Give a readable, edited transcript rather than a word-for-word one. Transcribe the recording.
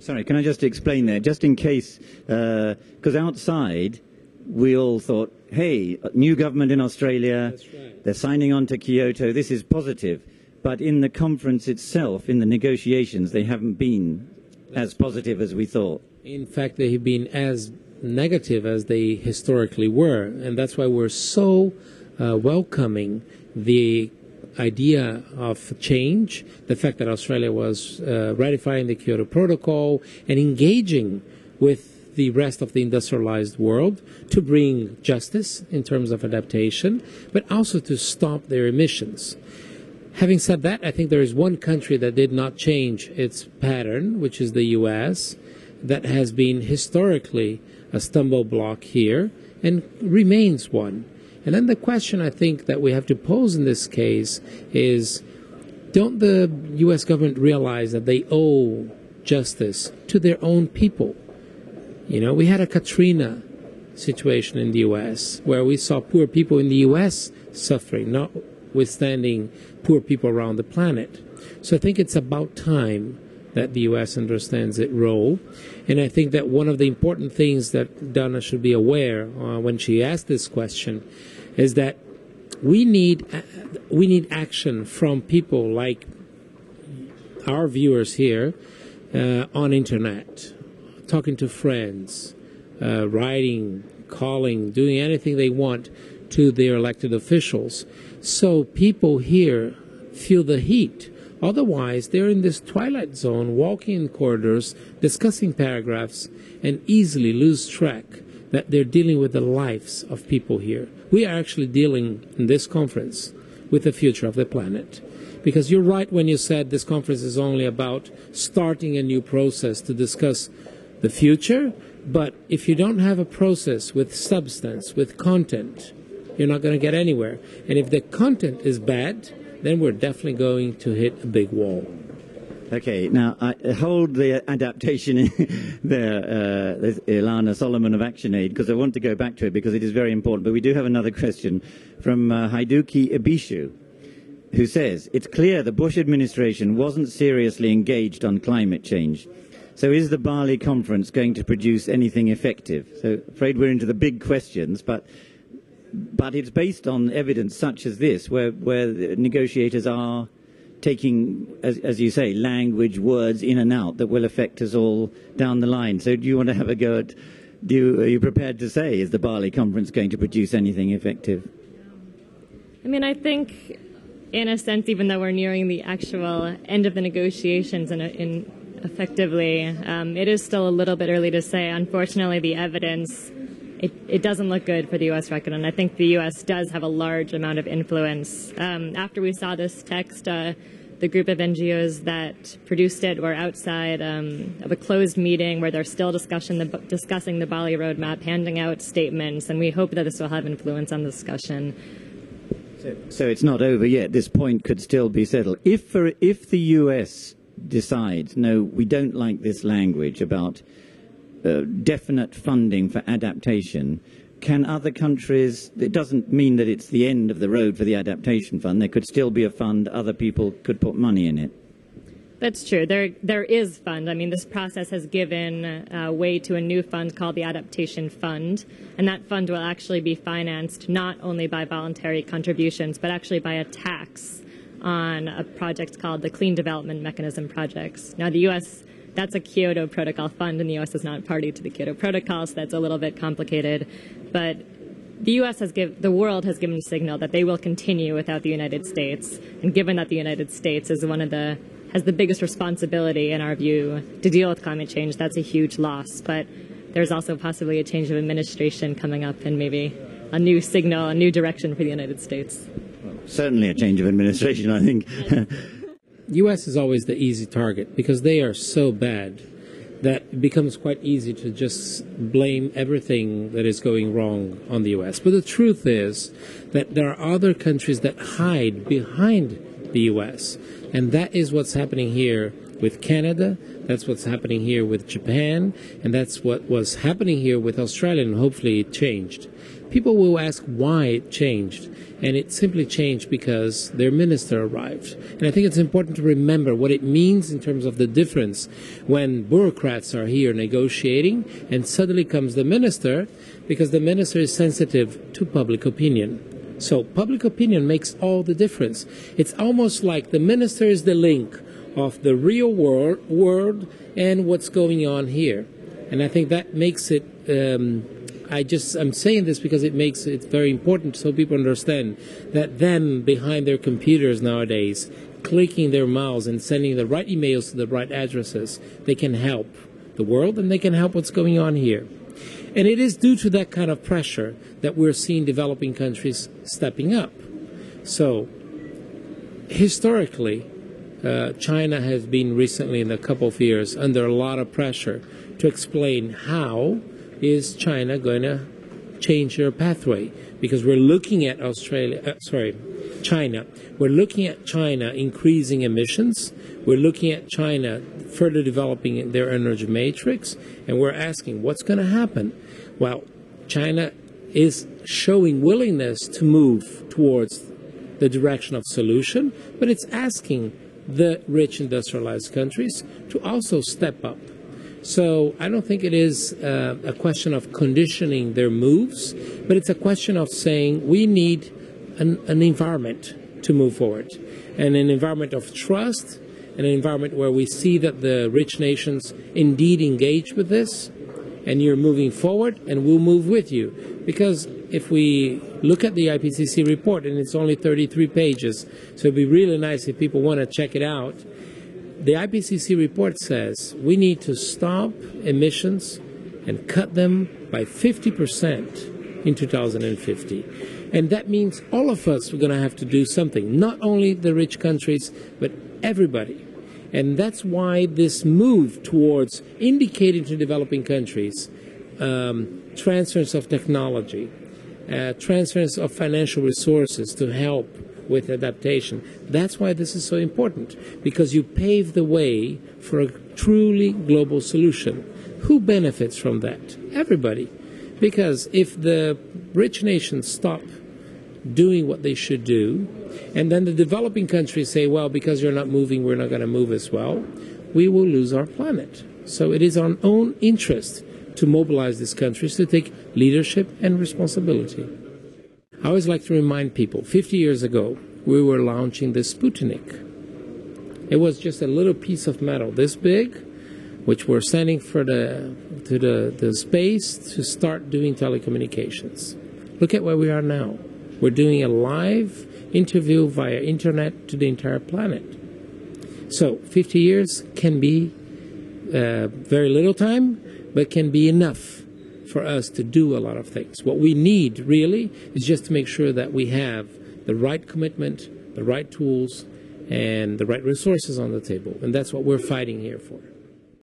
Sorry, can I just explain there, just in case, because outside we all thought, hey, new government in Australia, That's right. They're signing on to Kyoto, this is positive. But in the conference itself, in the negotiations, they haven't been as positive as we thought. In fact, they have been as negative as they historically were, and that's why we're so welcoming the idea of change, the fact that Australia was ratifying the Kyoto Protocol and engaging with the rest of the industrialized world to bring justice in terms of adaptation, but also to stop their emissions. Having said that, I think there is one country that did not change its pattern, which is the U.S., that has been historically a stumble block here and remains one. And then the question I think that we have to pose in this case is, don't the U.S. government realize that they owe justice to their own people? You know, we had a Katrina situation in the U.S. where we saw poor people in the U.S. suffering, notwithstanding poor people around the planet. So I think it's about time that the U.S. understands its role. And I think that one of the important things that Donna should be aware when she asked this question is that we need action from people like our viewers here on internet, talking to friends, writing, calling, doing anything they want to their elected officials, so people here feel the heat. Otherwise, they're in this twilight zone, walking in corridors, discussing paragraphs, and easily lose track that they're dealing with the lives of people here. We are actually dealing in this conference with the future of the planet. Because you're right when you said this conference is only about starting a new process to discuss the future, but if you don't have a process with substance, with content, you're not going to get anywhere. And if the content is bad, then we're definitely going to hit a big wall. Okay, now I hold the adaptation there, there's Ilana Solomon of ActionAid, because I want to go back to it because it is very important. But we do have another question from Haiduki Ibishu, who says, it's clear the Bush administration wasn't seriously engaged on climate change. So is the Bali conference going to produce anything effective? So afraid we're into the big questions, but it's based on evidence such as this, where the negotiators are taking, as you say, language, words in and out that will affect us all down the line. So do you want to have a go at, are you prepared to say, is the Bali conference going to produce anything effective? I mean, I think, in a sense, even though we're nearing the actual end of the negotiations effectively, it is still a little bit early to say. Unfortunately, the evidence, it doesn't look good for the U.S. record, and I think the U.S. does have a large amount of influence. After we saw this text, the group of NGOs that produced it were outside of a closed meeting where they're still discussing the Bali roadmap, handing out statements, and we hope that this will have influence on the discussion. So it's not over yet. This point could still be settled. If the U.S. decides, no, we don't like this language about definite funding for adaptation, can other countries, it doesn't mean that it's the end of the road for the adaptation fund, there could still be a fund, other people could put money in it. That's true. There is fund. I mean, this process has given way to a new fund called the Adaptation Fund, and that fund will actually be financed not only by voluntary contributions, but actually by a tax on a project called the Clean Development Mechanism projects. Now, the U.S., that's a Kyoto Protocol fund, and the U.S. is not party to the Kyoto Protocol, so that's a little bit complicated. But the U.S. the world has given a signal that they will continue without the United States, and given that the United States is has the biggest responsibility, in our view, to deal with climate change, that's a huge loss. But there's also possibly a change of administration coming up and maybe a new signal, a new direction for the United States. Well, certainly a change of administration, I think. The U.S. is always the easy target because they are so bad that it becomes quite easy to just blame everything that is going wrong on the U.S. But the truth is that there are other countries that hide behind the U.S., and that is what's happening here with Canada, that's what's happening here with Japan, and that's what was happening here with Australia, and hopefully it changed. people will ask why it changed. And it simply changed because their minister arrived. And I think it's important to remember what it means in terms of the difference when bureaucrats are here negotiating and suddenly comes the minister, because the minister is sensitive to public opinion. So public opinion makes all the difference. It's almost like the minister is the link of the real world and what's going on here. And I think that makes it I'm saying this because it makes it very important so people understand that them behind their computers nowadays, clicking their mouse and sending the right emails to the right addresses, they can help the world and they can help what's going on here. And it is due to that kind of pressure that we're seeing developing countries stepping up. So, historically, China has been recently in a couple of years under a lot of pressure to explain how is China going to change their pathway? Because we're looking at China. We're looking at China increasing emissions. We're looking at China further developing their energy matrix. And we're asking, what's going to happen? Well, China is showing willingness to move towards the direction of solution, but it's asking the rich industrialized countries to also step up. So I don't think it is a question of conditioning their moves, but it's a question of saying we need an environment to move forward, and an environment of trust, and an environment where we see that the rich nations indeed engage with this, and you're moving forward, and we'll move with you. Because if we look at the IPCC report, and it's only 33 pages, so it'd be really nice if people want to check it out. The IPCC report says we need to stop emissions and cut them by 50% in 2050. And that means all of us are going to have to do something, not only the rich countries, but everybody. And that's why this move towards indicating to developing countries transfers of technology, transfers of financial resources to help with adaptation. That's why this is so important, because you pave the way for a truly global solution. Who benefits from that? Everybody. Because if the rich nations stop doing what they should do, and then the developing countries say, well, because you're not moving, we're not going to move as well, we will lose our planet. So it is our own interest to mobilize these countries to take leadership and responsibility. I always like to remind people, 50 years ago, we were launching the Sputnik. It was just a little piece of metal this big, which we're sending to the space to start doing telecommunications. Look at where we are now. We're doing a live interview via internet to the entire planet. So 50 years can be very little time, but can be enough for us to do a lot of things. What we need really is just to make sure that we have the right commitment, the right tools, and the right resources on the table. And that's what we're fighting here for.